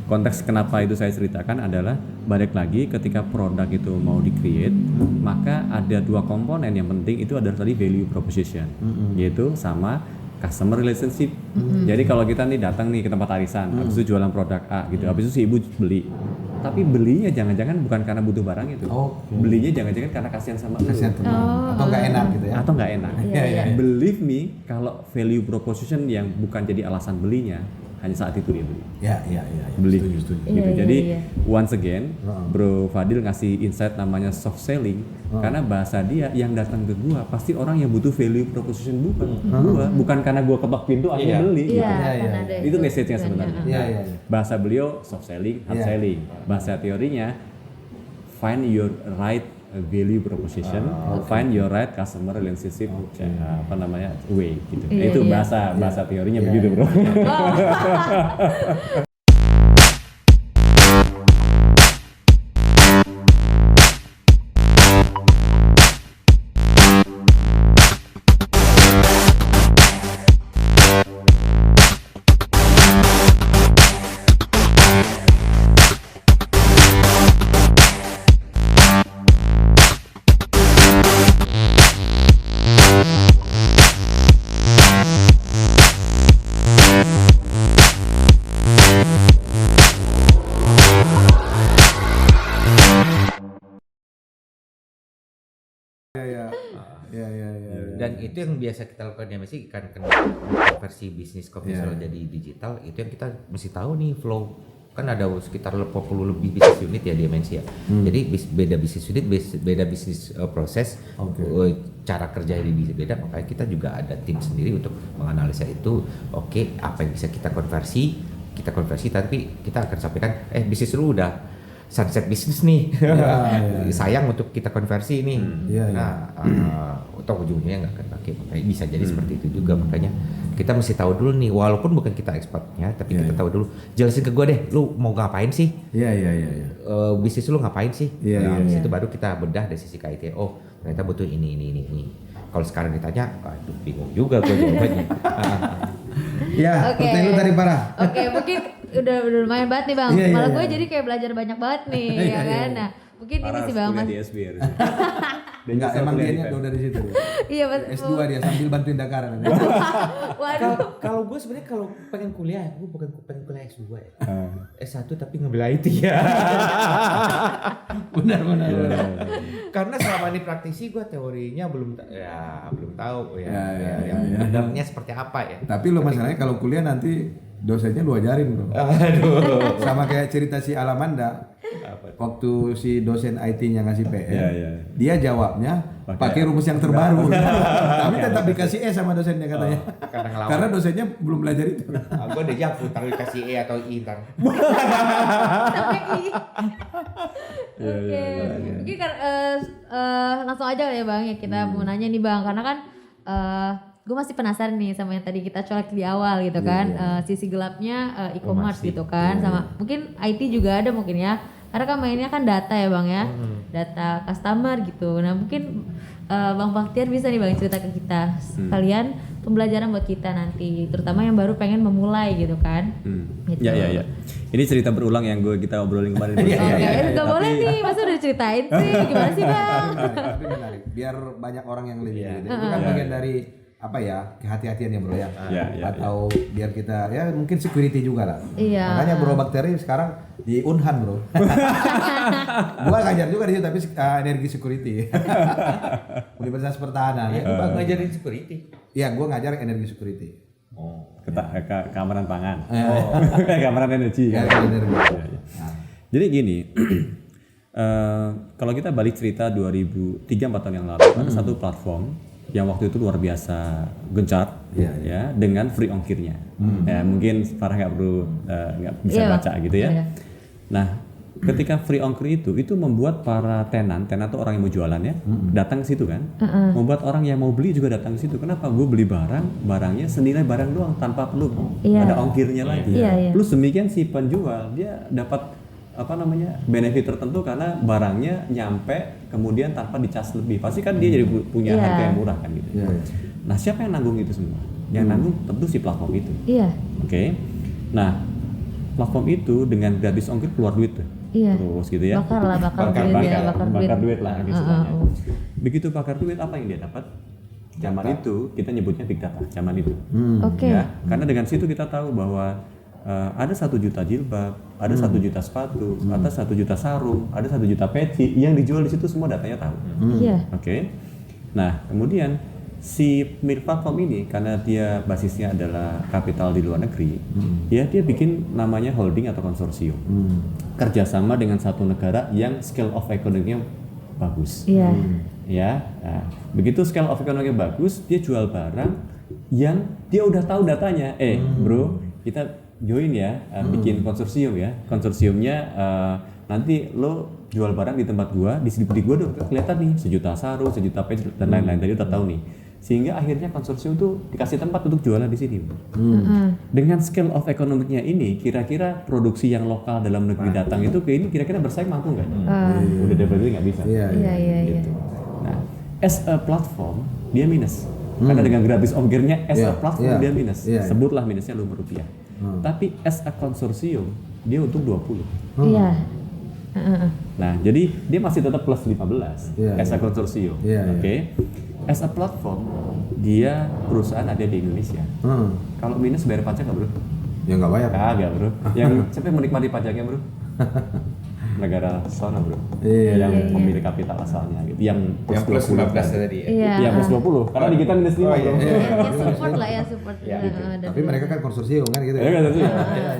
konteks kenapa itu saya ceritakan adalah balik lagi ketika produk itu mau di-create, maka ada dua komponen yang penting itu adalah tadi value proposition, yaitu sama customer relationship. Jadi kalau kita nih datang nih ke tempat arisan, habis itu jualan produk A gitu, habis itu si ibu beli. Tapi belinya jangan-jangan bukan karena butuh barang itu. Belinya jangan-jangan karena kasihan sama lu. Atau nggak enak gitu ya. Atau nggak enak. Iya. Believe me, kalau value proposition yang bukan jadi alasan belinya, hanya saat itu dia beli. Iya. Beli. Setuju. Gitu. Iya, Jadi iya. once again, Bro Fadil ngasih insight namanya soft selling, karena bahasa dia yang datang ke gua pasti orang yang butuh value proposition, bukan karena gua ketok pintu akhirnya beli. Iya, Gitu. kan ada Itu message-nya sebenarnya. Iya. Bahasa beliau soft selling, hard selling. Bahasa teorinya find your right value proposition, find your right customer relationship way gitu. Iya, Itu iya. bahasa teorinya begitu, Bro. Iya. Dan itu yang biasa kita lakukan di MSI kan konversi bisnis konvensional jadi digital, itu yang kita mesti tahu nih flow. Kan ada sekitar 40 lebih bisnis unit ya di MNC ya. Jadi beda bisnis unit, beda bisnis proses, cara kerja jadi beda. Makanya kita juga ada tim sendiri untuk menganalisa itu. Oke, apa yang bisa kita konversi, tapi kita akan sampaikan, bisnis lu udah sunset bisnis nih, sayang untuk kita konversi nih. Atau ujungnya nggak akan pakai. Makanya bisa jadi seperti itu juga. Makanya kita mesti tahu dulu nih, walaupun bukan kita ekspornya, tapi kita tahu dulu. Jelasin ke gue deh, lu mau ngapain sih? Iya. Bisnis lu ngapain sih? Iya. Itu baru kita bedah dari sisi KIT. Oh, ternyata butuh ini. Kalau sekarang ditanya, aduh bingung juga gue jawabannya. Ya, pertanyaan lu tadi parah. Oke, mungkin udah lumayan banget nih Bang. Iya, Malah iya. gue jadi kayak belajar banyak banget nih, ya kan. Nah, mungkin ini sih Bang Mas. Di SB harus. Enggak, emang dia tuh dari situ. Iya, Mas. S2 dia sambil bantuin Dakar. Waduh. Kalau gue sebenarnya kalau pengen kuliah, gue bukan pengen kuliah S2 ya. S1 tapi ngambil IT ya. Benar. Karena selama ini praktisi gue teorinya belum tahu ya. Benarnya seperti apa ya. Tapi lo masalahnya kalau kuliah nanti dosennya lu ajarin, Bro. Aduh. Sama kayak cerita si Alamanda. Waktu si dosen IT-nya ngasih PR, dia jawabnya pakai rumus yang terbaru. Tapi tetap dikasih E sama dosennya katanya. Karena dosennya belum belajar itu. Gue udah jawab tahu dikasih E atau I ntar. Oke. Mungkin kan langsung aja kali ya Bang ya, kita mau nanya nih Bang, karena kan gue masih penasaran nih sama yang tadi kita colek di awal gitu kan, sisi gelapnya e-commerce gitu kan, sama mungkin IT juga ada mungkin ya, karena kan mainnya kan data ya Bang ya, data customer gitu. Nah mungkin Bang Baktiar bisa nih Bang cerita ke kita sekalian pembelajaran buat kita nanti, terutama yang baru pengen memulai gitu kan. Gitu. Ya. Ini cerita berulang yang kita obrolin kemarin. Gak boleh nih, masa udah diceritain sih, gimana sih Bang? Tapi menarik, biar banyak orang yang lebih gitu. Itu kan bagian dari apa ya, kehati-hatian ya Bro ya. Atau biar kita ya mungkin security juga lah. Iya. Makanya Bro Bakteri sekarang di Unhan Bro. Gua ngajar juga di situ tapi energi security. Universitas Pertahanan. Itu Bang ngajarin security. Iya, gua ngajar energi security. Keamanan pangan. Keamanan energi. Ya, energi. Jadi gini, kalau kita balik cerita 3-4 tahun yang lalu, ada satu platform yang waktu itu luar biasa gencar, ya, dengan free ongkirnya. Ya, mungkin Farah nggak perlu nggak bisa baca gitu ya. Nah, ketika free ongkir itu membuat para tenan tuh orang yang mau jualan ya, datang ke situ kan, membuat orang yang mau beli juga datang ke situ. Kenapa? Gue beli barangnya senilai barang doang tanpa perlu ada ongkirnya lagi. Plus demikian si penjual dia dapat benefit tertentu karena barangnya nyampe kemudian tanpa dicas lebih. Pasti kan dia jadi punya harga yang murah kan gitu. Nah, siapa yang nanggung itu semua? Yang nanggung tentu si platform itu. Oke. Nah, platform itu dengan gratis ongkir keluar duit tuh. Iya. Terus gitu ya. Bakar duit lah gitu. Begitu bakar duit, apa yang dia dapat? Zaman itu kita nyebutnya big data. Zaman itu. Oke. Ya, karena dengan situ kita tahu bahwa ada 1 juta jilbab, ada 1 juta sepatu, ada 1 juta sarung, ada 1 juta peci yang dijual di situ, semua datanya tahu. Iya. Oke. Nah, kemudian si platform ini karena dia basisnya adalah kapital di luar negeri, ya dia bikin namanya holding atau konsorsium, kerjasama dengan satu negara yang scale of economy-nya bagus. Iya. Ya, nah, begitu scale of economy bagus, dia jual barang yang dia udah tahu datanya. Bro, kita join ya, bikin konsorsium ya. Konsorsiumnya nanti lo jual barang di tempat gua, di gua udah kelihatan nih 1 juta sarung, 1 juta peci dan lain-lain. Tadi udah tahu nih. Sehingga akhirnya konsorsium tuh dikasih tempat untuk jualan di sini. Dengan scale of economic-nya ini, kira-kira produksi yang lokal dalam negeri datang itu ke ini kira-kira bersaing mampu nggak? Udah berarti nggak bisa. Iya. Gitu. Nah, as a platform dia minus. Karena dengan gratis ongkirnya as a platform dia minus. Sebutlah minusnya Rp50. Tapi as a konsorsium dia untung 20. Iya. Nah, jadi dia masih tetap plus 15 as a konsorsium. Oke. As a platform, dia perusahaan ada di Indonesia. Kalau minus bayar pajak nggak bro? Ya nggak bayar. Kagak bro. Yang siapa yang menikmati pajaknya bro? Negara sana bro. Yang memiliki kapital asalnya gitu. Yang plus 15 tadi ya. Yang plus 20. Karena di kita minus 5 bro. Support lah ya, support. Gitu. Tapi mereka kan konsorsium kan gitu.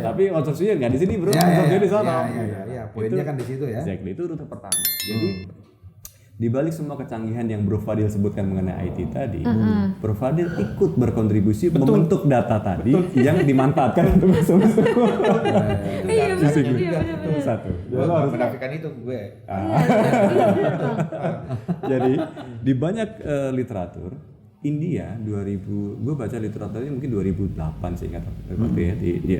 Tapi konsorsium nggak di sini bro. Konsorsium di sana. Iya. Poinnya kan di situ ya. Exactly, itu rute pertama. Jadi di balik semua kecanggihan yang Bro Fadil sebutkan mengenai IT tadi, Bro Fadil ikut berkontribusi membentuk data tadi yang dimanfaatkan untuk bisnis. Iya benar. Satu. Gue harus menafikan itu gue. Jadi di banyak literatur India 2000, gue baca literaturnya mungkin 2008 sih ingat ya di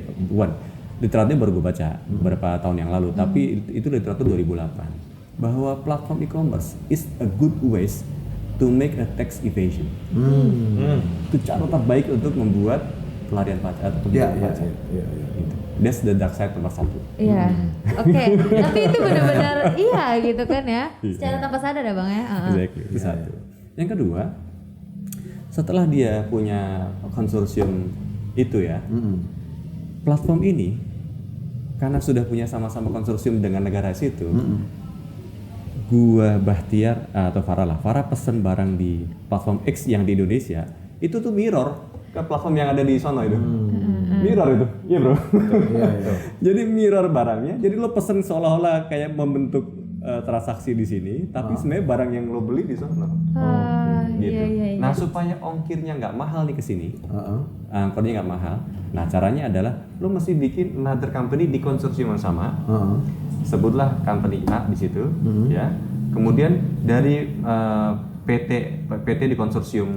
literaturnya baru gue baca beberapa tahun yang lalu, tapi itu literatur 2008. Bahwa platform e-commerce is a good ways to make a tax evasion. Itu cara terbaik untuk membuat pelarian pajak atau penghitungan pajak. Gitu. That's the dark side nomor 1. Iya. Oke. Tapi itu benar-benar iya gitu kan ya. Secara tanpa sadar ya Bang ya. Exactly. Itu satu. Yang kedua, setelah dia punya konsorsium itu ya, platform ini karena sudah punya sama-sama konsorsium dengan negara situ, gua Bahtiar atau Farah pesen barang di platform X yang di Indonesia itu tuh mirror ke platform yang ada di sana itu. Mirror itu, iya bro. Jadi mirror barangnya, jadi lo pesen seolah-olah kayak membentuk transaksi di sini, tapi sebenarnya barang yang lo beli di sana. Gitu. Iya. Nah supaya ongkirnya nggak mahal nih ke sini, ongkirnya nggak mahal. Nah caranya adalah lo mesti bikin another company di konsorsium yang sama. Sebutlah company A di situ, ya. Kemudian dari PT di konsorsium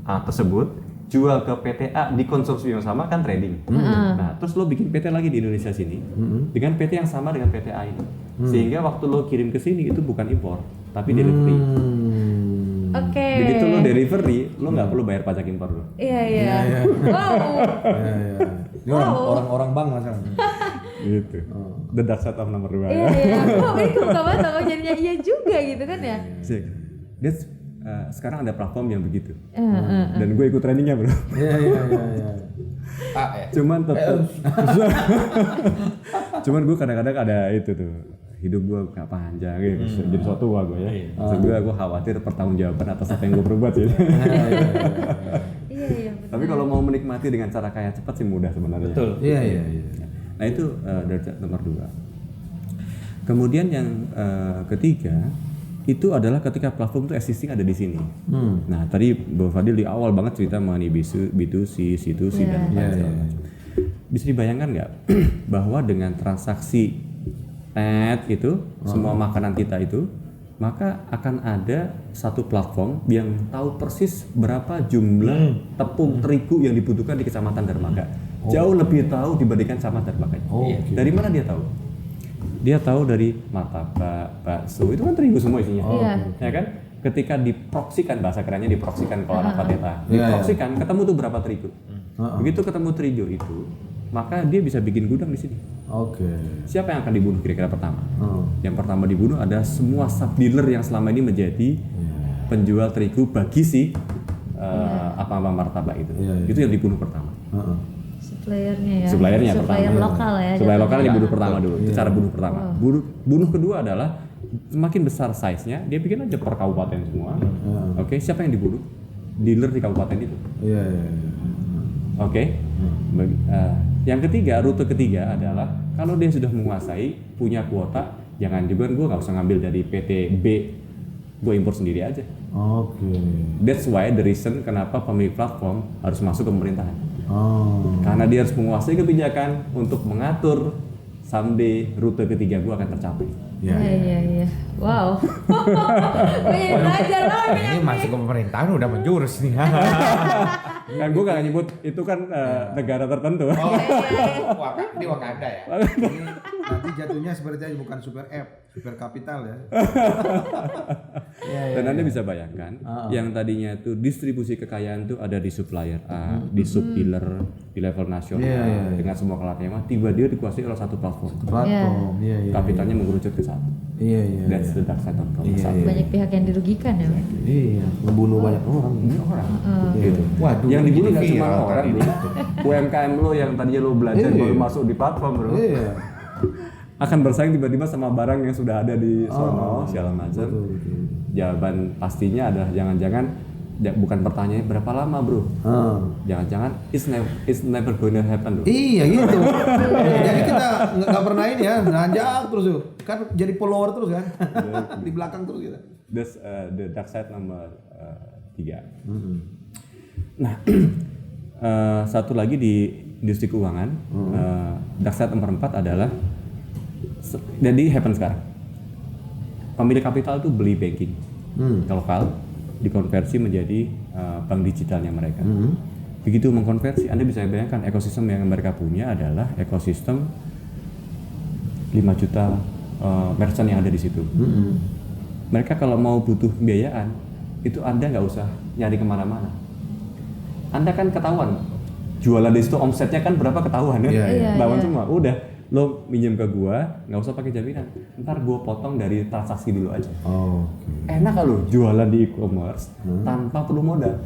A tersebut jual ke PT A di konsorsium yang sama kan trading. Nah, terus lo bikin PT lagi di Indonesia sini dengan PT yang sama dengan PT A ini. Sehingga waktu lo kirim ke sini itu bukan impor, tapi delivery. Oke. Begitu lo delivery, lo nggak perlu bayar pajak impor lo. Iya. Wow. Ini orang bank masalah. Gitu. The dark side of nomor 2. Iya. Oh, ini kebuka banget Bang, jadinya iya juga gitu kan ya. That's sekarang ada platform yang begitu. Dan gue ikut trainingnya bro. Iya. Cuman tetap. Cuman gue kadang-kadang ada itu tuh. Hidup gue gak panjang gitu. Jadi suatu gue ya. Gue khawatir pertanggungjawaban atas apa yang gue perbuat sih. Iya. Tapi kalau mau menikmati dengan cara kaya cepat sih mudah sebenarnya. Betul. Iya. Nah itu dari nomor 2. Kemudian yang ketiga itu adalah ketika platform itu existing ada di sini. Nah tadi Bro Fadil di awal banget cerita mengenai B2C, C2C dan lain-lain. Bisa dibayangkan nggak bahwa dengan transaksi itu semua makanan kita itu, maka akan ada satu platform yang tahu persis berapa jumlah tepung terigu yang dibutuhkan di Kecamatan Dermaga. Jauh lebih tahu dibandingkan Camat Dermaga. Dari mana dia tahu? Dia tahu dari martabak, bakso, itu kan terigu semua isinya. Ya kan? Ketika diproksikan, bahasa kerennya diproksikan ke orang Pateta. Diproksikan, ketemu tuh berapa terigu. Begitu ketemu terigu itu, maka dia bisa bikin gudang di sini. Oke. Siapa yang akan dibunuh kira-kira pertama? Yang pertama dibunuh ada semua sub dealer yang selama ini menjadi penjual terigu bagi si apa-apa martabak itu. Itu yang dibunuh pertama. Suppliernya ya. Suppliernya Supplier pertama. lokal ya. Supplier lokal yang dibunuh pertama dulu. Itu cara bunuh pertama. Bunuh kedua adalah semakin besar size-nya, dia bikin aja per kabupaten semua. Oke, siapa yang dibunuh? Dealer di kabupaten itu. Oke. Yang ketiga, rute ketiga adalah kalau dia sudah menguasai, punya kuota, jangan juga gue nggak usah ngambil dari PT B, gue impor sendiri aja. That's why the reason kenapa pemilik platform harus masuk ke pemerintahan. Karena dia harus menguasai kebijakan untuk mengatur someday rute ketiga gue akan tercapai. Iya. Wow. Gue belajar loh Ini masuk ke pemerintahan udah menjurus nih. Kan gue gak nyebut itu kan negara tertentu. Di Wakanda ya. Nanti jatuhnya seperti aja bukan super app, super kapital ya. Dan Anda bisa bayangkan yang tadinya itu distribusi kekayaan itu ada di supplier A, di sub dealer di level nasional dengan semua kelasnya, tiba-tiba dikuasai oleh satu platform. Kapitalnya mengerucut ke satu. That's the dark side of commerce. Banyak pihak yang dirugikan ya. Membunuh banyak orang. Gitu. Waduh, yang dibunuh nggak cuma viral orang, tadi. bro. UMKM lo yang tadinya lo belajar baru masuk di platform, bro. Akan bersaing tiba-tiba sama barang yang sudah ada di sono segala macam. Jawaban pastinya adalah jangan-jangan bukan pertanyaannya berapa lama, bro. Jangan-jangan it's never gonna happen, bro. Iya gitu. Jadi kita nggak pernah ini ya, nanjak terus tuh. Kan jadi follower terus kan. Di belakang terus kita. That's the dark side nomor 3. Nah, satu lagi di industri keuangan, dark side nomor 4 adalah jadi happen sekarang. Pemilik kapital itu beli banking lokal, dikonversi menjadi bank digitalnya mereka. Begitu mengkonversi, Anda bisa bayangkan ekosistem yang mereka punya adalah ekosistem 5 juta merchant yang ada di situ. Mereka kalau mau butuh pembiayaan, itu Anda nggak usah nyari kemana-mana. Anda kan ketahuan, jualan di situ omsetnya kan berapa ketahuan ya? Ketahuan semua. Udah, lo minjem ke gua, nggak usah pakai jaminan. Ntar gua potong dari transaksi dulu aja. Enak kalau jualan di e-commerce tanpa perlu modal.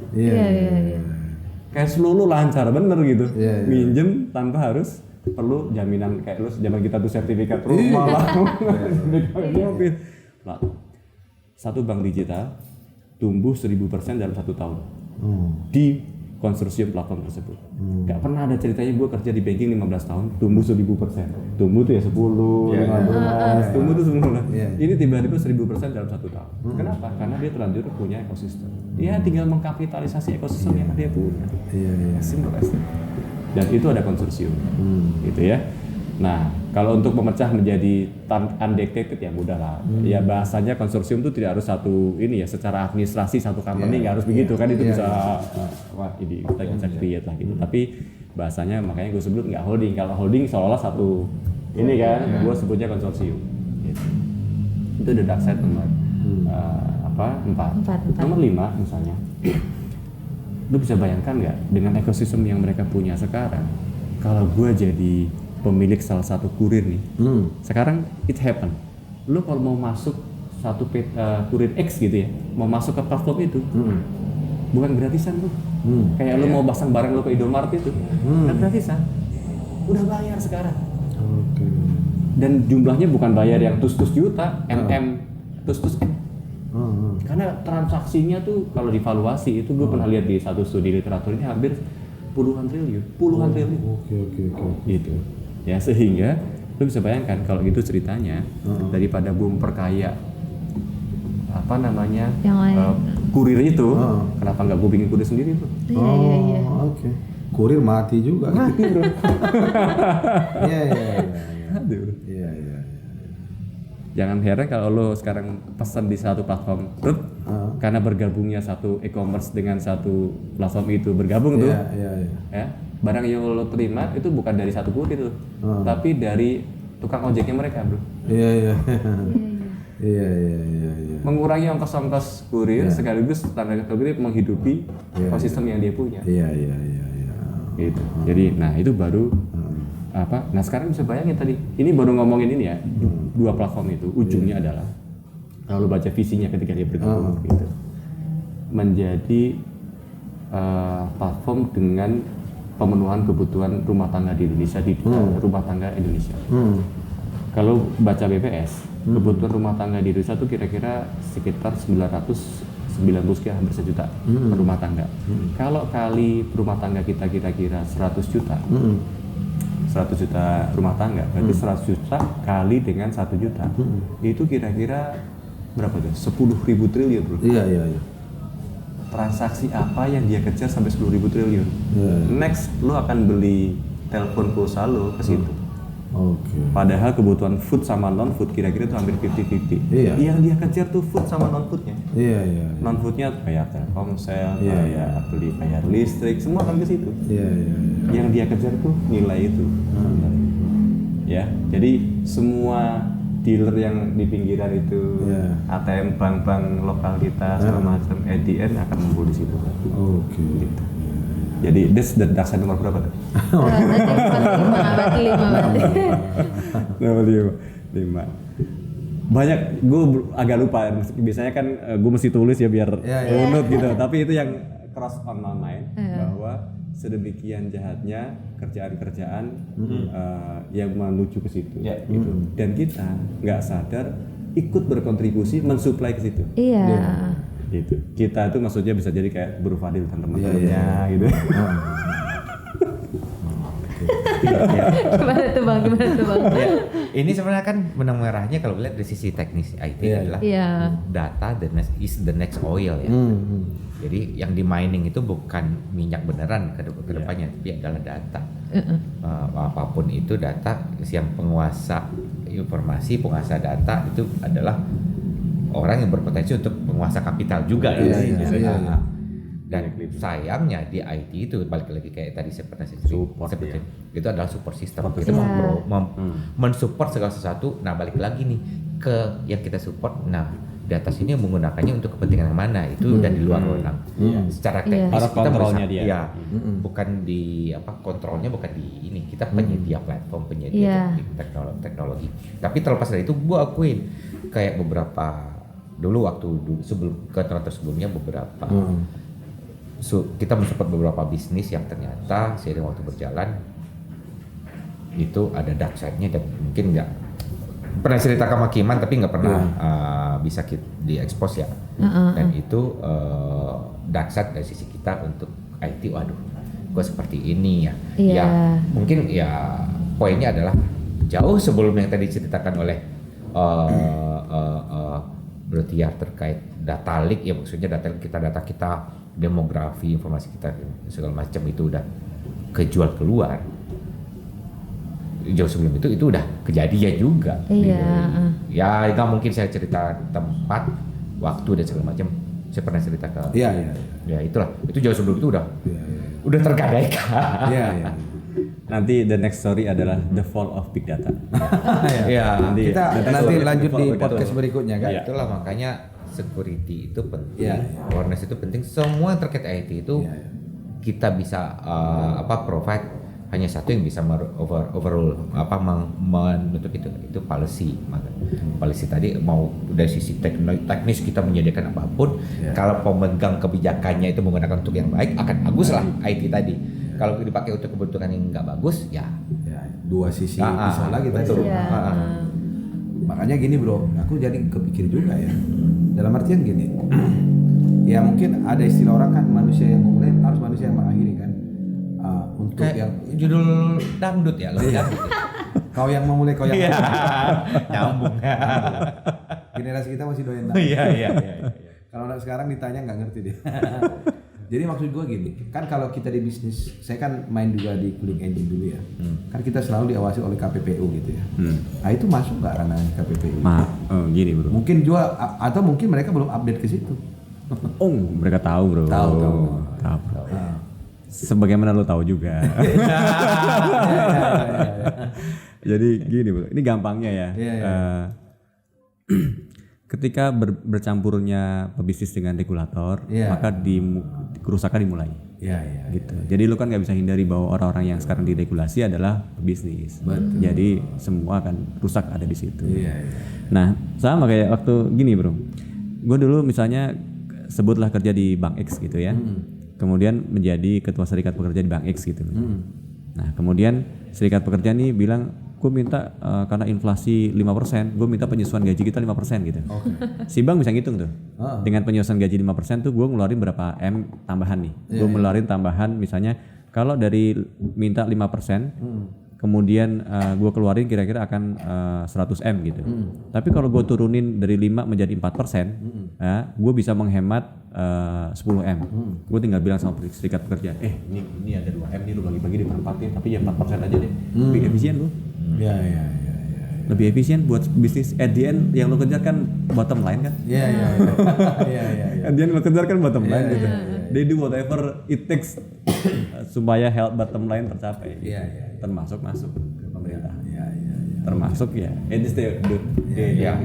Kayak seluruh lancar bener gitu. Minjem tanpa harus perlu jaminan kayak lu zaman kita tuh sertifikat rumah lah. Satu bank digital tumbuh 1000% dalam 1 tahun di konsorsium platform tersebut. Gak pernah ada ceritanya gue kerja di banking 15 tahun tumbuh 1000%. Tumbuh tuh ya 10, 15, tumbuh tuh 10. Ini tiba-tiba 1000% dalam 1 tahun. Kenapa? Karena dia terlanjur punya ekosistem. Dia tinggal mengkapitalisasi ekosistem yang dia punya. Simple as that. Dan itu ada konsorsium, gitu ya. Nah, kalau untuk memecah menjadi undetected ya mudah lah. Ya bahasanya konsorsium itu tidak harus satu ini ya, secara administrasi satu company nggak harus begitu kan, itu bisa wah ini kita bisa create lah gitu. Tapi bahasanya makanya gue sebut nggak holding. Kalau holding seolah-olah satu ini kan, gue sebutnya konsorsium. Gitu. Itu the dark side nomor 4. Nomor 5 misalnya. Lu bisa bayangkan nggak dengan ekosistem yang mereka punya sekarang, kalau gue jadi pemilik salah satu kurir nih, sekarang it happen, lu kalau mau masuk satu kurir X gitu ya, mau masuk ke platform itu, bukan gratisan tuh, kayak lu mau pasang barang lu ke Indomaret itu, kan gratisan, udah bayar sekarang, dan jumlahnya bukan bayar yang tus-tus juta, tus-tus karena transaksinya tuh kalau divaluasi itu gue pernah lihat di satu studi literatur ini hampir puluhan triliun. Gitu ya, sehingga lu bisa bayangkan kalau gitu ceritanya, daripada gue memperkaya kurir itu, kenapa nggak gue bikin kurir sendiri tuh? Kurir mati juga. Mati, bro. Iya. Jangan heran kalau lo sekarang pesan di satu platform, karena bergabungnya satu e-commerce dengan satu platform itu bergabung tuh, ya barang yang lo terima itu bukan dari satu kurir tuh, tapi dari tukang ojeknya mereka, bro. Iya. Mengurangi ongkos kurir sekaligus tanda kutip menghidupi ekosistem yang dia punya. Iya. Gitu. Jadi, nah itu baru Nah sekarang bisa bayangin tadi, ini baru ngomongin ini ya, dua platform itu ujungnya adalah kalau lu baca visinya ketika dia bergabung gitu, menjadi platform dengan pemenuhan kebutuhan rumah tangga di Indonesia di rumah tangga Indonesia. Kalau baca BPS, kebutuhan rumah tangga di Indonesia itu kira-kira sekitar 990 sekian, hampir 1 juta per rumah tangga. Kalau kali rumah tangga kita kira-kira 100 juta, 100 juta rumah tangga, berarti 100 juta kali dengan 1 juta, itu kira-kira berapa tuh? 10.000 triliun bro. Iya. Transaksi apa yang dia kejar sampai 10.000 triliun? Next, lo akan beli telepon pulsa lo ke situ. Padahal kebutuhan food sama non food kira-kira itu hampir 50-50. Yang dia kejar tuh food sama non foodnya. Non foodnya bayar Telkomsel, bayar listrik, semua akan ke situ. Yang dia kejar tuh nilai itu. Ya, jadi semua dealer yang di pinggiran itu, ATM bank-bank lokal kita segala macam, ADN akan ngumpul di situ. Gitu. Jadi this the dark side nomor berapa tuh? Berarti 5. Nomor 5. Banyak, gue agak lupa. Biasanya kan gue mesti tulis ya biar unut gitu. Tapi itu yang cross on my mind bahwa sedemikian jahatnya kerjaan-kerjaan yang menuju ke situ. Gitu. Dan kita nggak sadar ikut berkontribusi mensuplai ke situ. Gitu. Kita itu maksudnya bisa jadi kayak Bro Fadil dan teman-temannya gitu. Gimana tuh bang? Ini sebenarnya kan benang merahnya kalau lihat dari sisi teknis IT adalah data is the next oil ya. Jadi yang di mining itu bukan minyak beneran ke depannya, tapi adalah data. Apapun itu data, yang penguasa informasi, penguasa data itu adalah orang yang berpotensi untuk penguasa kapital juga. Dan sayangnya di IT itu balik lagi kayak tadi saya pernah sebutin, itu adalah support system. Kita mensupport segala sesuatu. Nah balik lagi nih ke yang kita support. Nah di atas ini menggunakannya untuk kepentingan yang mana itu dan di luar wewenang. Secara teknis kita kontrolnya dia. Bukan di kontrolnya bukan di ini. Kita penyedia platform, penyedia teknologi. Tapi terlepas dari itu, gua akuin kayak beberapa dulu sebelum ke Toronto sebelumnya beberapa kita mensupport beberapa bisnis yang ternyata seiring waktu berjalan itu ada dark side-nya dan mungkin nggak pernah cerita ke Makiman tapi nggak pernah bisa diekspos ya. Dan itu dark side dari sisi kita untuk IT. Waduh, gue seperti ini ya. Ya mungkin ya poinnya adalah jauh sebelum yang tadi diceritakan oleh berarti ya terkait data leak ya, maksudnya data kita demografi, informasi kita segala macam itu udah kejual keluar. Jauh sebelum itu udah kejadian juga. Ya nggak mungkin saya cerita tempat, waktu dan segala macam. Saya pernah cerita ke. Ya itulah. Itu jauh sebelum itu udah tergadaikan. Nanti the next story adalah the fall of big data. Nanti lanjut di podcast berikutnya kan. Itulah makanya security itu penting, awareness itu penting. Semua yang terkait IT itu kita bisa provide hanya satu yang bisa overall menutup itu policy. Policy tadi mau dari sisi teknis kita menyediakan apapun, kalau pemegang kebijakannya itu menggunakan untuk yang baik akan bagus lah IT tadi. Kalau dipakai untuk kebutuhan yang nggak bagus, ya dua sisi pisau lagi tadi. Makanya gini bro, aku jadi kepikir juga ya. Dalam artian gini, ya mungkin ada istilah orang kan manusia yang memulai harus manusia yang mengakhiri kan. Untuk kayak yang judul dangdut ya, kau yang memulai kau yang nyambung. Generasi kita masih doyan dangdut. Iya. Kalau anak sekarang ditanya nggak ngerti dia. Jadi maksud gue gini, kan kalau kita di bisnis, saya kan main juga di cooling engine dulu ya. Kan kita selalu diawasi oleh KPPU gitu ya. Nah itu masuk nggak ranah KPPU? Gini bro. Mungkin juga atau mungkin mereka belum update ke situ. Mereka tahu bro. Tahu. Sebagaimana lo tahu juga. Jadi gini bro, ini gampangnya ya. ketika bercampurnya pebisnis dengan regulator, maka kerusakan dimulai. Gitu. Jadi lu kan nggak bisa hindari bahwa orang-orang yang sekarang diregulasi adalah pebisnis. Jadi semua akan rusak ada di situ. Nah, sama kayak waktu gini bro, gue dulu misalnya sebutlah kerja di Bank X gitu ya, kemudian menjadi ketua serikat pekerja di Bank X gitu. Nah, kemudian serikat pekerja nih bilang, gue minta karena inflasi 5%, gue minta penyesuaian gaji kita 5% gitu. Si bank bisa ngitung tuh. Dengan penyesuaian gaji 5% tuh gue ngeluarin berapa M tambahan nih. Gue ngeluarin tambahan misalnya kalau dari minta 5%, kemudian gue keluarin kira-kira akan 100 M gitu. Tapi kalau gue turunin dari 5 menjadi 4%, gue bisa menghemat 10 M. Gue tinggal bilang sama serikat pekerja, ini ada 2 M nih, lu bagi-bagi ditempatin, tapi ya 4% aja deh. Lebih efisien lu. Lebih efisien buat bisnis. At the end yang lo kejar kan bottom line kan? At the end lo kejar kan bottom line gitu. They do whatever it takes supaya health bottom line tercapai. Termasuk masuk ke pemerintah. Termasuk ya. It is the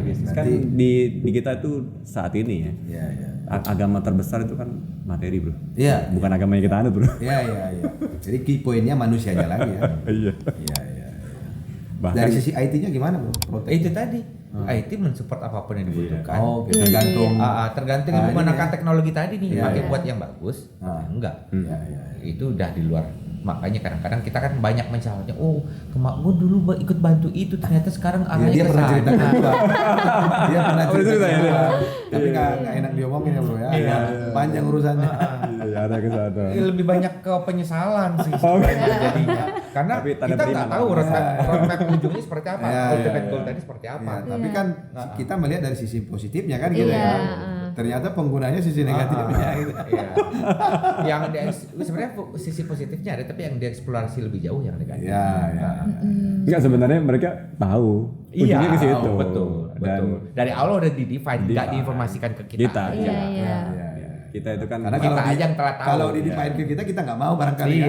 bisnis. Kan di kita itu saat ini ya. Agama terbesar itu kan materi bro. Bukan agama yang kita anut bro. Jadi key pointnya manusianya lagi ya. Bahkan dari sisi IT-nya gimana bro? Itu tadi IT mensupport apapun yang dibutuhkan. Tergantung yang menggunakan teknologi tadi nih. Pakai buat yang bagus, enggak. Itu udah di luar. Makanya kadang-kadang kita kan banyak mencatatnya. Gue dulu ikut bantu itu, ternyata sekarang arahnya dia pernah cerita ke gua. Dia pernah cerita ya. Tapi nggak enak diomongin ya bro ya. Panjang urusannya. Ada ke sana. Lebih banyak ke penyesalan sih jadinya. Karena kita nggak tahu roadmap ujungnya seperti apa, ultimate goal tadi seperti apa. Tapi kan kita melihat dari sisi positifnya kan gitu ya. Ternyata penggunanya sisi negatifnya gitu. Yang sebenarnya sisi positifnya ada, tapi yang dieksplorasi lebih jauh yang negatif. Enggak, sebenarnya mereka tahu ujungnya ke situ. Betul. Dari awal udah di-define, nggak diinformasikan ke kita. Kita itu kan karena kita aja yang telah tahu. Kalau di-define ke kita nggak mau barangkali.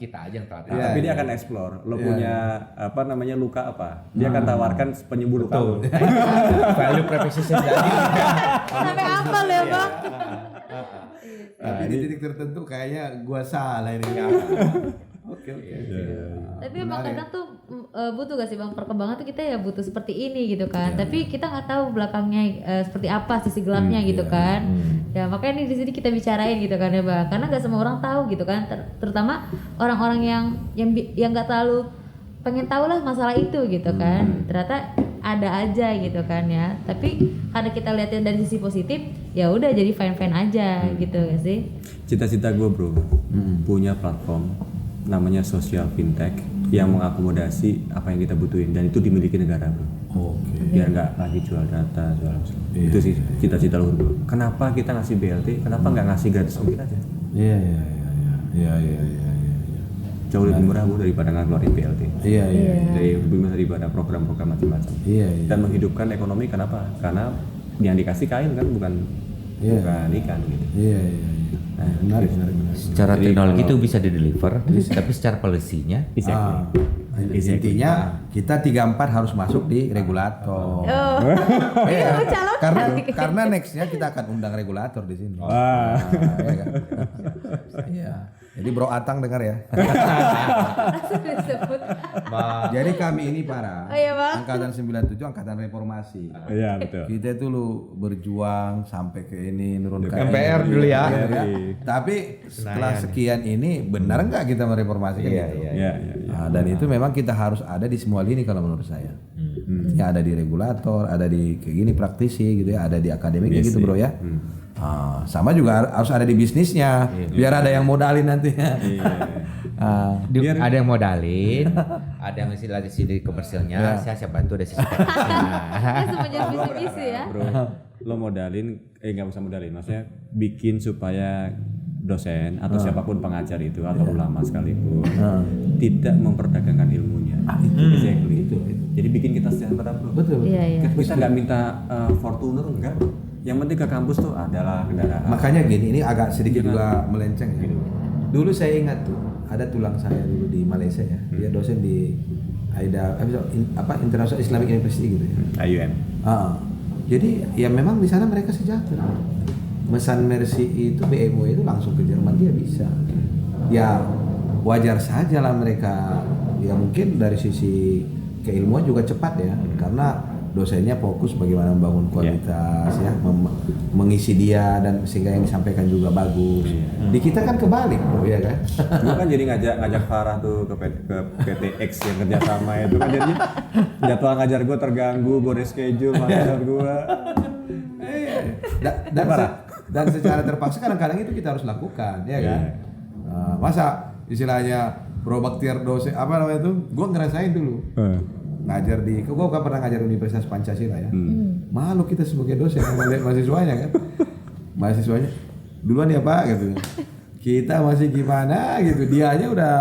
Kita aja yang telah tahu. Tapi dia akan explore. Lo punya luka apa? Dia akan tawarkan penyembuh luka. Value proposition tadi. Sampai apa lo ya bang? Tapi di titik tertentu kayaknya gua salah ini. Oke. Tapi emang kadang tuh butuh gak sih bang perkembangan tuh kita ya butuh seperti ini gitu kan. Tapi kita nggak tahu belakangnya seperti apa sisi gelapnya gitu kan. Ya makanya ini di sini kita bicarain gitu kan ya bang. Karena nggak semua orang tahu gitu kan. Terutama orang-orang yang nggak terlalu pengen tahu lah masalah itu gitu kan. Ternyata ada aja gitu kan ya. Tapi karena kita lihatin dari sisi positif, ya udah jadi fine aja gitu ya sih. Cita-cita gue bro, punya platform namanya social fintech yang mengakomodasi apa yang kita butuhin dan itu dimiliki negara bro. Biar nggak lagi jual data, itu sih cita-cita luhur bro. Kenapa kita ngasih BLT? Kenapa nggak ngasih gratis ongkir aja? Iya. Jauh lebih murah bro daripada ngeluarin BLT. Lebih murah daripada program-program macam-macam. Dan menghidupkan ekonomi kenapa? Karena yang dikasih kain kan bukan ikan gitu. Nah, menarik. Secara teknologi itu bisa di-deliver, tapi secara policy-nya intinya kita 34 harus masuk di regulator. Karena nextnya kita akan undang regulator di sini. Jadi Bro Atang dengar ya. Jadi kami ini angkatan 97 angkatan reformasi. Iya betul. Kita itu berjuang sampai ke ini nurunkan MPR dulu ya. Tapi setelah sekian ini benar nggak kita mereformasikan itu? Iya. Dan itu memang kita harus ada di semua lini kalau menurut saya. Ya ada di regulator, ada di kayak gini praktisi gitu ya, ada di akademik gitu bro ya. Sama juga harus ada di bisnisnya, biar ada yang modalin nantinya. Ada yang modalin, ada yang mesti dari sisi komersilnya, saya siap bantu dari sisi komersilnya. Semuanya visi-visi ya. Bro, lo modalin, nggak usah modalin, maksudnya bikin supaya dosen atau siapapun pengajar itu atau ulama sekalipun tidak memperdagangkan ilmunya. Itu. Jadi bikin kita sejahtera bro. Betul. Kita nggak minta Fortuner enggak. Yang penting ke kampus tuh adalah kendaraan. Makanya gini, ini agak sedikit juga melenceng ya. Dulu saya ingat tuh, ada tulang saya dulu di Malaysia ya. Dia dosen di International Islamic University gitu ya. IUM. Jadi ya memang di sana mereka sejahtera. Mesan Mercy itu BMW itu langsung ke Jerman dia bisa. Ya wajar saja lah mereka. Ya mungkin dari sisi keilmuan juga cepat ya, karena dosennya fokus bagaimana membangun kualitas ya, mengisi dia dan sehingga yang disampaikan juga bagus. Di kita kan kebalik bro, ya kan? Gua kan jadi ngajak Farah tuh ke PTX yang kerja sama itu kan jadi jadwal ngajar gua terganggu, gua reschedule ngajar gua. Dan secara terpaksa kadang-kadang itu kita harus lakukan, ya kan? Masa istilahnya probaktier dosen apa namanya itu? Gua ngerasain dulu. Ngajar gua kan pernah ngajar Universitas Pancasila ya. Malu kita sebagai dosen sama lihat mahasiswanya kan. Mahasiswanya duluan ya Pak gitu. Kita masih gimana gitu. Dia aja udah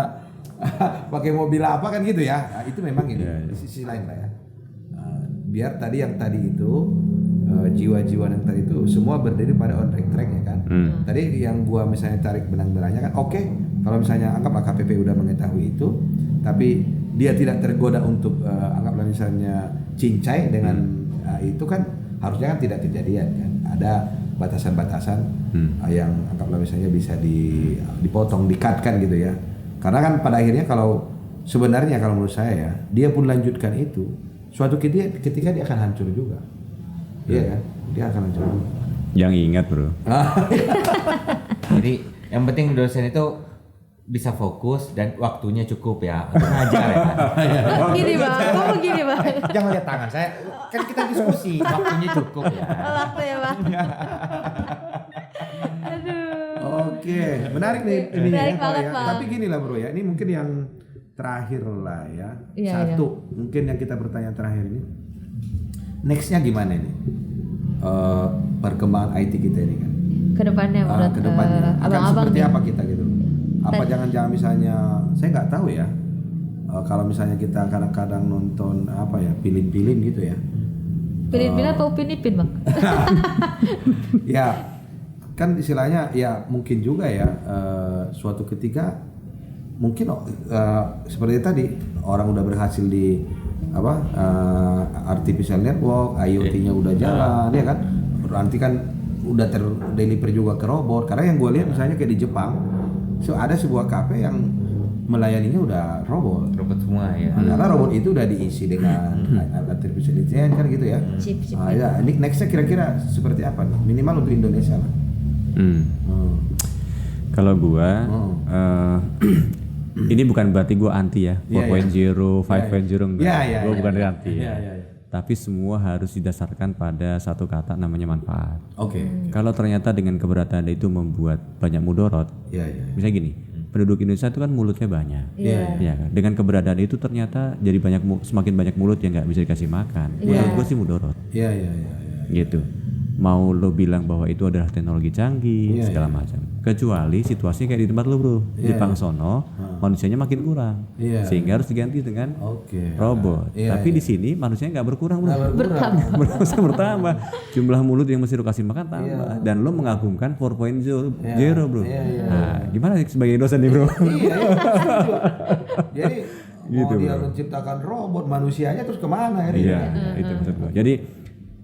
pakai mobil apa kan gitu ya. Nah, itu memang ini sisi lain lah ya. Biar tadi itu jiwa-jiwa yang tadi itu semua berdiri pada on track ya kan. Tadi yang gua misalnya tarik benang-benangnya kan oke, kalau misalnya anggaplah KPP udah mengetahui itu, tapi dia tidak tergoda untuk anggaplah misalnya cincai dengan itu kan harusnya kan tidak kejadian kan. Ada batasan-batasan yang anggaplah misalnya bisa dipotong, di-cut kan gitu ya. Karena kan pada akhirnya kalau sebenarnya kalau menurut saya ya, dia pun lanjutkan itu, suatu ketika dia akan hancur juga. Iya kan? Dia akan hancur juga. Yang ingat bro. Jadi yang penting dosen itu bisa fokus dan waktunya cukup ya untuk ngajar ya. Gini bang, kok begini bang? Jangan lihat tangan saya, kan kita diskusi, waktunya cukup ya. Waktu ya bang. Oke, menarik nih ini Menarik ya, banget, ya. Bang. Tapi gini lah bro ya, ini mungkin yang terakhir lah ya. Iya, Satu, mungkin yang kita bertanya terakhir ini, nextnya gimana ini? Perkembangan IT kita ini kan. Kedepannya menurut Kedepannya akan abang-abang seperti nih. apa kita gitu? Apa jangan-jangan misalnya, saya nggak tahu ya. Kalau misalnya kita kadang-kadang nonton apa ya, film-film gitu ya. Pilih-pilih atau upin-ipin bang? Ya kan istilahnya ya mungkin juga ya suatu ketika mungkin seperti tadi orang udah berhasil di artificial network, IoT-nya udah jalan ya kan, nanti kan udah terdeliver juga ke robot. Karena yang gue lihat misalnya kayak di Jepang, ada sebuah kafe yang melayaninya udah robot semua ya. karena robot itu udah diisi dengan artificial intelligence kan gitu ya. Chip. Ya, nextnya kira-kira seperti apa nih? Minimal untuk Indonesia lah. Kalau gua ini bukan berarti gua anti ya 4.0, 5.0 enggak. Gua bukan anti. Tapi semua harus didasarkan pada satu kata namanya manfaat. Oke. Kalau ternyata dengan keberadaan itu membuat banyak mudorot, misalnya gini, penduduk Indonesia itu kan mulutnya banyak, ya kan? Dengan keberadaan itu ternyata jadi semakin banyak mulut yang nggak bisa dikasih makan. Menurut gue sih mudorot. Iya. Gitu. Mau lo bilang bahwa itu adalah teknologi canggih segala macam. Kecuali situasinya kayak di tempat lo bro, Jepang sono, manusianya makin kurang, sehingga harus diganti dengan robot. Tapi di sini manusianya nggak berkurang bro, bertambah. Jumlah mulut yang mesti lo kasih makan tambah, dan lo mengagumkan 4.0 bro. Nah, gimana sebagai dosen nih bro? Jadi gitu, mau dia bro. menciptakan robot, manusianya terus kemana ya? Iya, itu maksud gua. Jadi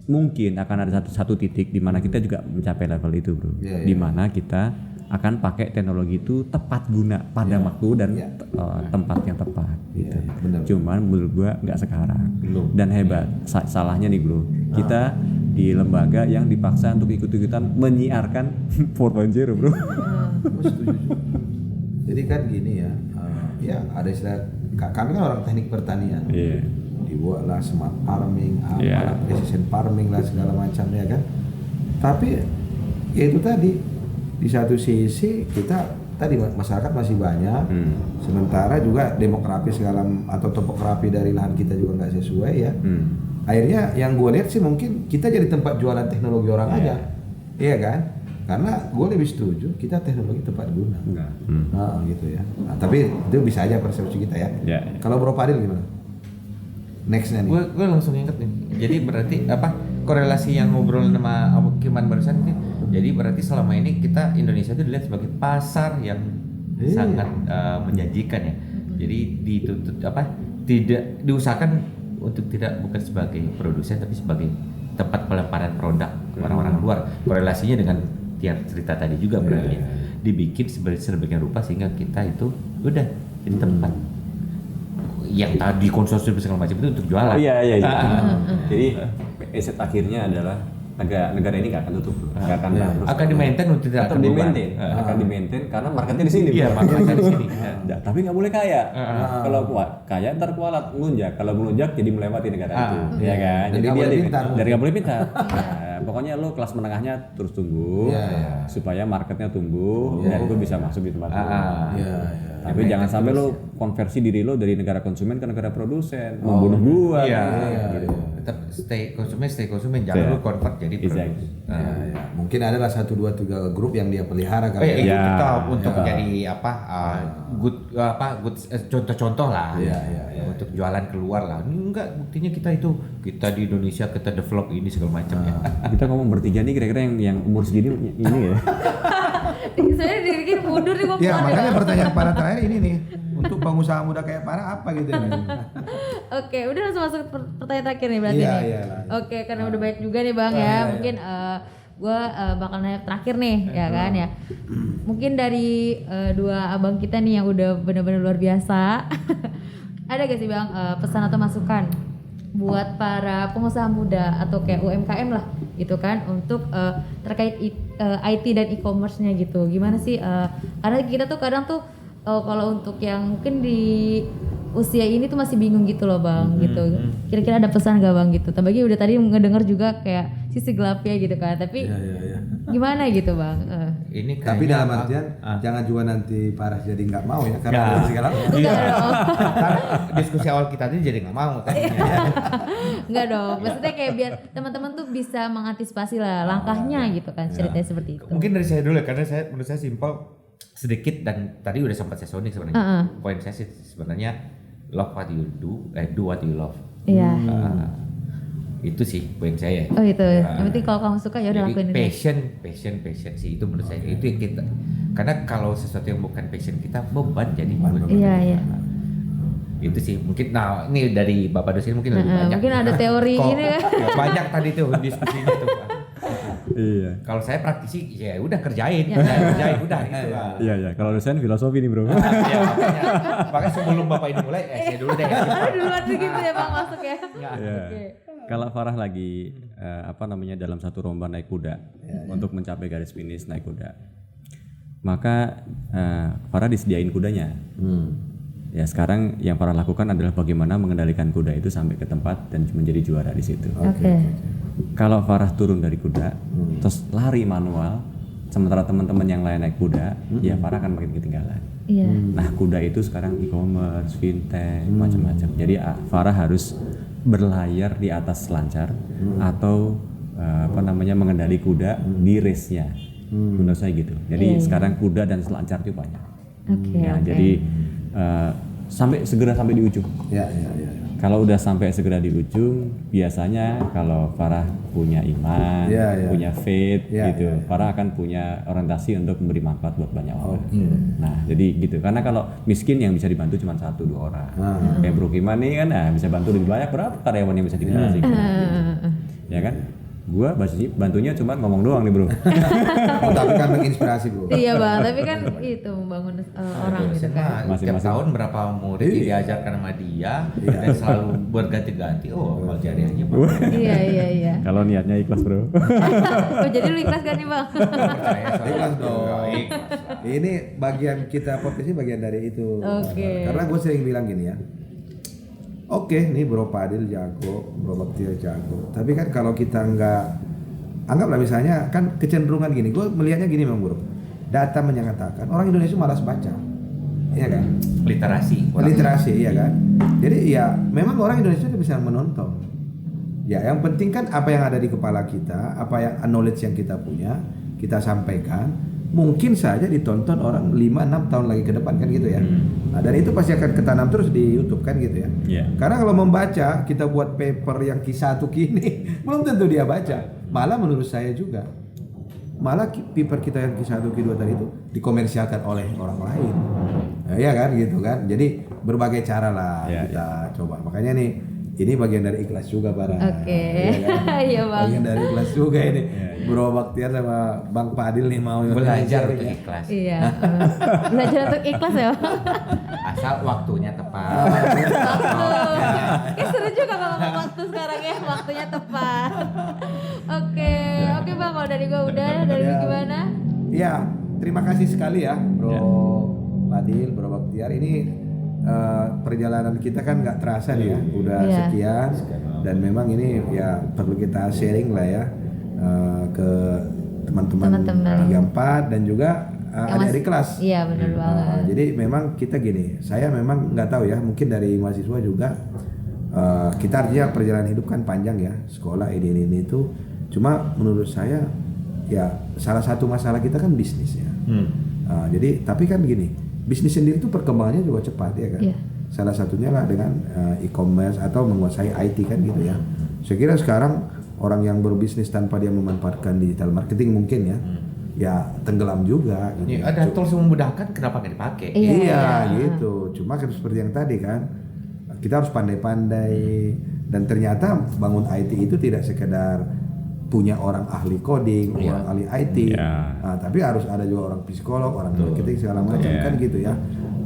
mungkin akan ada satu titik di mana kita juga mencapai level itu bro, di mana kita akan pakai teknologi itu tepat guna pada waktu dan tempat yang tepat gitu. Cuman menurut gua nggak sekarang. Dan hebat salahnya nih bro, kita di lembaga yang dipaksa untuk ikut-ikutan menyiarkan 4.0 bro. Jadi kan gini ya, ya ada istilah, kami kan orang teknik pertanian. Dibuatlah smart farming, precision farming lah segala macam ya kan. Tapi ya itu tadi, di satu sisi kita tadi masyarakat masih banyak, sementara juga demografi atau topografi dari lahan kita juga nggak sesuai ya. Akhirnya yang gue lihat sih mungkin kita jadi tempat jualan teknologi orang aja, iya kan? Karena gue lebih setuju kita teknologi tepat guna, gitu ya. Nah, tapi itu bisa aja persepsi kita ya. Kalau Bro Fadil gimana? Nextnya nih. Gue langsung inget nih. Jadi berarti korelasi yang ngobrol sama Kiman barusan nih. Jadi berarti selama ini kita Indonesia itu dilihat sebagai pasar yang sangat menjanjikan ya. Jadi dituntut tidak diusahakan untuk bukan sebagai produsen tapi sebagai tempat pelemparan produk orang-orang luar. Korelasinya dengan tiap cerita tadi juga berarti dibikin sedemikian rupa sehingga kita itu udah jadi tempat yang tadi konsumsi segala macam itu untuk jualan. Iya. Jadi aset akhirnya adalah negara ini nggak akan tutup, nggak akan terus. Akan di-maintain untuk tidak tetap akan di-maintain karena marketnya di sini. Iya, marketnya di sini. Tapi nggak boleh kaya. Kalau kaya ntar kualat melunjak. Kalau melunjak jadi melewati negara itu, ya kan? Jadi dia dari nggak boleh pintar. Pokoknya lo kelas menengahnya terus tumbuh supaya marketnya tumbuh dan lo bisa masuk di tempat lo. Tapi jangan sampai lo konversi diri lo dari negara konsumen ke negara produsen, membunuh gua. Gitu. Tetap stay konsumen, jangan lo convert jadi produsen. Mungkin adalah 1, 2, 3 grup yang dia pelihara kan. Itu kita untuk jadi good contoh-contoh lah. Untuk jualan keluar lah. Ini enggak, buktinya kita di Indonesia kita develop ini segala macam ya. Kita ngomong bertiga nih kira-kira yang umur segini ini ya. Saya dikit mundur nih Ya makanya pertanyaan para terakhir ini nih, untuk pengusaha muda kayak para apa gitu nih. Oke, udah langsung masuk ke pertanyaan terakhir nih berarti nih. Oke, karena udah banyak juga nih Bang ya. Mungkin gue bakal nanya terakhir nih ya kan ya. Mungkin dari dua abang kita nih yang udah benar-benar luar biasa. Ada gak sih Bang pesan atau masukan buat para pengusaha muda atau kayak UMKM lah gitu kan untuk terkait IT dan e-commerce-nya gitu. Gimana sih karena kita tuh kadang tuh kalau untuk yang mungkin di usia ini tuh masih bingung gitu loh Bang gitu. Kira-kira ada pesan gak Bang gitu? Tambahnya udah tadi ngedenger juga kayak sisi gelapnya gitu kan. Tapi gimana gitu Bang? Ini tapi dalam artian jangan juga nanti Paras jadi nggak mau ya karena segala diskusi awal kita tadi jadi nggak mau tadinya. Enggak dong, maksudnya kayak biar teman-teman tuh bisa mengantisipasi lah langkahnya gitu kan, ceritanya seperti itu. Mungkin dari saya dulu ya, karena menurut saya simpel sedikit dan tadi udah sempat saya sounding sebenarnya. Poin saya sih sebenarnya love what you do, do what you love. Iya. Itu sih poin saya. Oh itu. Yang penting kalau kamu suka ya udah lakuin itu. Passion sih itu menurut saya. Itu yang kita. Karena kalau sesuatu yang bukan passion kita beban jadi beban. Iya. Itu sih mungkin. Nah ini dari Bapak dosen mungkin lebih banyak. Mungkin ada teori ini kan. Banyak tadi tuh diskusinya tuh. Iya. Kalau saya praktisi ya udah kerjain udah gitu lah. Iya. Kalau dosen filosofi nih bro. Iya makanya sebelum Bapak ini mulai saya dulu deh. Duluan gitu ya Bang masuk ya. Oke. Kalau Farah lagi dalam satu lomba naik kuda untuk mencapai garis finish naik kuda, maka Farah disediain kudanya. Ya sekarang yang Farah lakukan adalah bagaimana mengendalikan kuda itu sampai ke tempat dan menjadi juara di situ. Kalau Farah turun dari kuda, terus lari manual, sementara teman-teman yang lain naik kuda, ya Farah akan makin ketinggalan. Nah kuda itu sekarang e-commerce, fintech, macam-macam. Jadi Farah harus berlayar di atas selancar atau mengendali kuda di race-nya. Menurut saya gitu. Jadi sekarang kuda dan selancar itu banyak. Jadi segera sampai di ujung. Kalau udah sampai segera di ujung, biasanya kalau Farah punya iman, punya faith gitu, Farah akan punya orientasi untuk memberi manfaat buat banyak orang. Nah, jadi gitu. Karena kalau miskin yang bisa dibantu cuma 1-2 orang. Kayak Bro Kiman nih kan, bisa bantu lebih banyak, berapa karyawan yang bisa digenerasi. Ya kan? Gua bantunya cuma ngomong doang nih bro. Tapi kan menginspirasi bro. Iya Bang, tapi kan itu membangun orang gitu kan. Setiap tahun berapa murid diajarkan sama dia dan selalu berganti-ganti. Amal jariahnya Bang. Iya. Kalau niatnya ikhlas bro. Jadi lu ikhlas kan nih Bang? Ikhlas dong. Ini bagian kita podcast ini bagian dari itu. Karena gue sering bilang gini ya. Oke, nih Bro Fadil jago, Bro Bakti jago. Tapi kan kalau kita anggaplah misalnya kan kecenderungan gini, gue melihatnya gini Bang Bro. Data menyatakan orang Indonesia malas baca, iya kan? Literasi, iya kan? Jadi ya memang orang Indonesia bisa menonton. Ya yang penting kan apa yang ada di kepala kita, apa yang knowledge yang kita punya, kita sampaikan. Mungkin saja ditonton orang 5-6 tahun lagi ke depan kan gitu ya. Nah, dan itu pasti akan ketanam terus di YouTube kan gitu ya. Karena kalau membaca kita buat paper yang Q1 kini belum tentu dia baca. Malah menurut saya juga paper kita yang Q1 Q2 tadi itu dikomersialkan oleh orang lain. Ya kan gitu kan. Jadi berbagai cara lah kita coba. Makanya nih ini bagian dari ikhlas juga para. Oke. Iya Bang. Bagian dari ikhlas juga ini. Bro Baktiar sama Bang Fadil nih mau belajar untuk ikhlas. Iya. Belajar untuk ikhlas ya. Asal waktunya tepat. Waktu. Seru juga kalau ngomong waktu sekarang ya, waktunya tepat. Oke Bang, kalau dari gue udah, dari lu gimana? Iya, terima kasih sekali ya Bro Fadil, Bro Baktiar. Ini perjalanan kita kan nggak terasa nih ya, udah sekian dan memang ini ya perlu kita sharing lah ya ke teman-teman 34 dan juga adik-adik kelas. Iya benar banget. Jadi memang kita gini, saya memang nggak tahu ya, mungkin dari mahasiswa juga kita artinya perjalanan hidup kan panjang ya, sekolah ini itu. Cuma menurut saya ya salah satu masalah kita kan bisnis ya. Jadi tapi kan gini. Bisnis sendiri itu perkembangannya juga cepat ya kan. Yeah. Salah satunya lah dengan e-commerce atau menguasai IT kan gitu ya. Saya kira sekarang orang yang berbisnis tanpa dia memanfaatkan digital marketing mungkin ya, ya tenggelam juga. Gitu. Ada tools yang memudahkan, kenapa nggak dipakai? Iya gitu. Cuma kan seperti yang tadi kan, kita harus pandai-pandai dan ternyata bangun IT itu tidak sekedar punya orang ahli coding, orang ahli IT, nah, tapi harus ada juga orang psikolog, orang marketing segala macam kan gitu ya.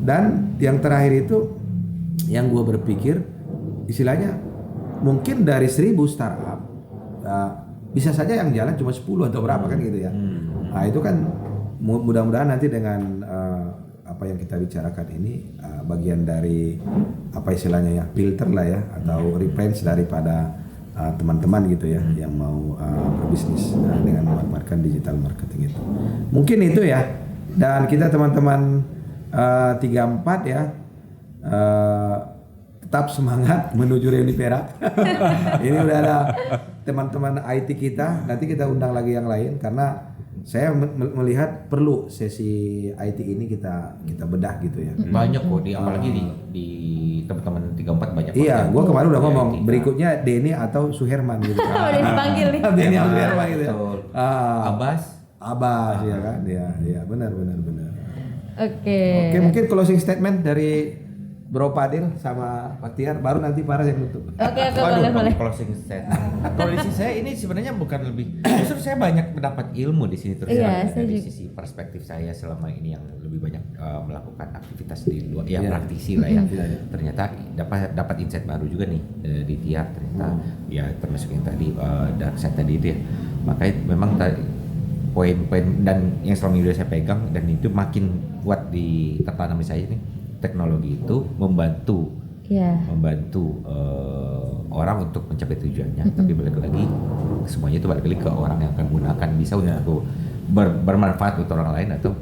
Dan yang terakhir itu, yang gue berpikir, istilahnya mungkin dari 1000 startup, bisa saja yang jalan cuma 10 atau berapa kan gitu ya. Nah itu kan mudah-mudahan nanti dengan apa yang kita bicarakan ini bagian dari apa istilahnya ya, filter lah ya, atau reference daripada teman-teman gitu ya yang mau berbisnis dengan memanfaatkan digital marketing itu. Mungkin itu ya. Dan kita teman-teman 34 ya tetap semangat menuju Reuni Perak. Ini udah ada teman-teman IT kita, nanti kita undang lagi yang lain karena saya melihat perlu sesi IT ini kita bedah gitu ya. Banyak kok apalagi di teman-teman 34 banyak. Iya, gua kemarin udah ngomong berikutnya Denny atau Suherman gitu. Udah dipanggil nih. Denny atau Suherman gitu ya. Abbas ya kan? Iya, benar. Oke, mungkin closing statement dari Bro Fadil sama Baktiar, baru nanti Farah yang nutup. Oke, boleh. Closing statement. Kalau di sisi saya ini sebenarnya bukan lebih, justru saya banyak mendapat ilmu di sini terus dari sisi perspektif saya selama ini yang lebih banyak melakukan aktivitas di luar, ya praktisi lah ya. Ternyata dapat insight baru juga nih di Tiar ternyata ya termasuk yang tadi dark side tadi itu ya. Makanya memang poin-poin dan yang selama ini saya pegang dan itu makin kuat tertanam di saya nih. Teknologi itu membantu orang untuk mencapai tujuannya, tapi balik lagi semuanya itu balik lagi ke orang yang akan gunakan, bisa untuk bermanfaat untuk orang lain atau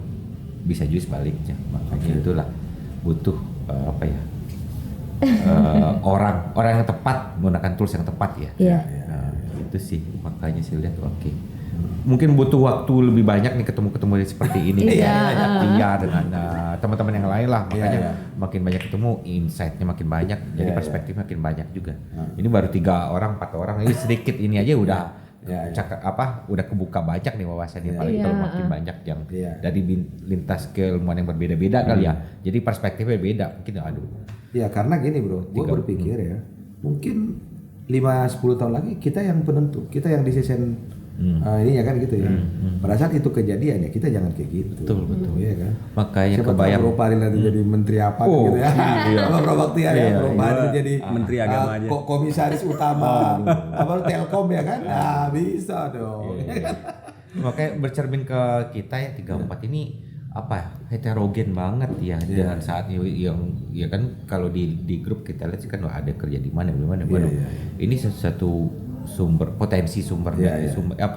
bisa juga sebaliknya. Makanya itulah butuh orang yang tepat menggunakan tools yang tepat ya. Itu sih makanya saya lihat mungkin butuh waktu lebih banyak nih ketemu seperti ini ya dengan teman-teman yang lain lah, makanya makin banyak ketemu insight-nya makin banyak, jadi perspektif makin banyak juga. Ini baru 3 orang 4 orang, ini sedikit ini aja udah udah kebuka banyak nih wawasannya, apalagi kalau makin banyak yang dari lintas keilmuan yang berbeda-beda kali ya, jadi perspektifnya beda mungkin. Ya karena gini bro, gue berpikir ya mungkin 5-10 tahun lagi kita yang penentu, kita yang decision ini ya kan gitu ya. Pada saat itu kejadian ya kita jangan kayak gitu. Betul. Iya kan. Makanya kebayang Bro Fadil nanti jadi menteri apa gitu ya. Apa Bro Baktiar ya, Bro Fadil jadi menteri agama aja. Komisaris utama apa Telkom ya kan. Nah, bisa dong. Makanya bercermin ke kita ya 34 ini heterogen banget ya dengan saat yang ya kan kalau di grup kita lihat sih kan ada kerja di mana. Ini satu potensi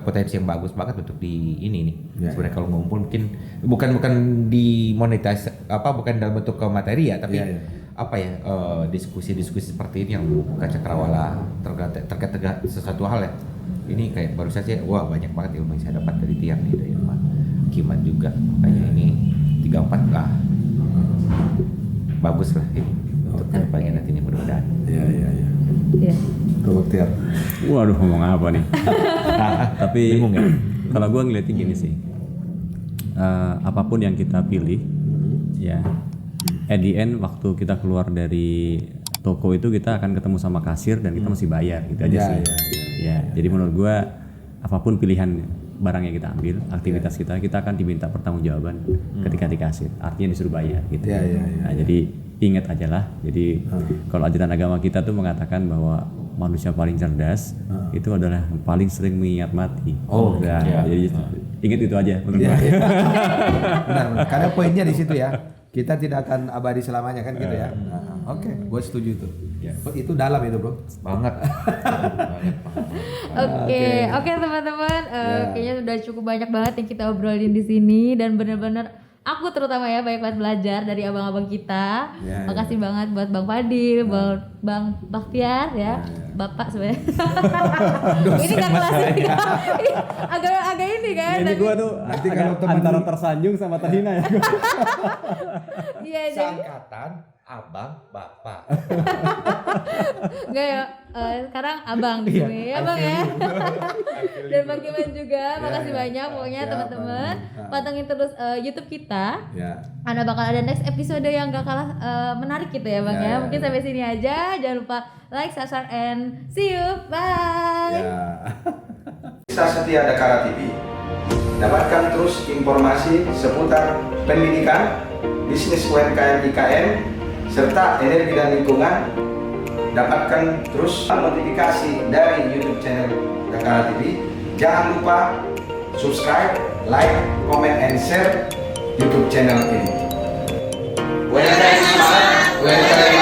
potensi yang bagus banget untuk di ini nih. Sebenarnya kalau ngumpul mungkin bukan di monetize bukan dalam bentuk materi ya, tapi diskusi-diskusi seperti ini yang buka cakrawala terkait sesuatu hal ya. Ini kayak baru saja banyak banget ilmu yang saya dapat dari Tiar nih, dari Kiman juga. Makanya ini 34 lah bagus lah untuk kedepannya nantinya mudah-mudahan. Iya. Baktiar. Waduh, ngomong apa nih? Tapi kalau gue ngeliatin gini sih, apapun yang kita pilih, ya, at the end waktu kita keluar dari toko itu kita akan ketemu sama kasir dan kita mesti bayar gitu aja sih. Ya, jadi menurut gua apapun pilihan barang yang kita ambil, aktivitas kita akan diminta pertanggungjawaban ketika di kasir. Artinya disuruh bayar gitu. Nah, jadi ingat aja lah. Jadi kalau ajaran agama kita tuh mengatakan bahwa manusia paling cerdas itu adalah yang paling sering mengingat mati. Jadi ingat itu aja menurut gua. Benar. Karena poinnya di situ ya. Kita tidak akan abadi selamanya kan gitu ya. Oke, gue setuju itu. Itu dalam itu bro. Banget. Oke teman-teman, kayaknya udah cukup banyak banget yang kita obrolin di sini dan benar-benar aku terutama ya banyak banget belajar dari abang-abang kita. Makasih banget buat Bang Fadil, Bang Bakhtiar ya. Bapak sebenarnya. Ini nggak kelas ini, agak ini kan. Ini gua tuh antara tersanjung sama terhina ya. Iya, Sangkatan abang bapak. Enggak ya, sekarang abang di sini ya bang ya. Dan Bang Kiman juga, makasih banyak pokoknya teman-teman. Pantengin terus YouTube kita. Karena bakal ada next episode yang gak kalah menarik gitu ya bang ya. Mungkin sampai sini aja. Jangan lupa like, subscribe, and see you. Bye. Kisah Setia Dakara TV. Dapatkan terus informasi seputar pendidikan, bisnis UMKM IKM, serta energi dan lingkungan. Dapatkan terus notifikasi dari YouTube channel Dakara TV. Jangan lupa subscribe, like, comment, and share YouTube channel ini. UMKM semangat, UMKM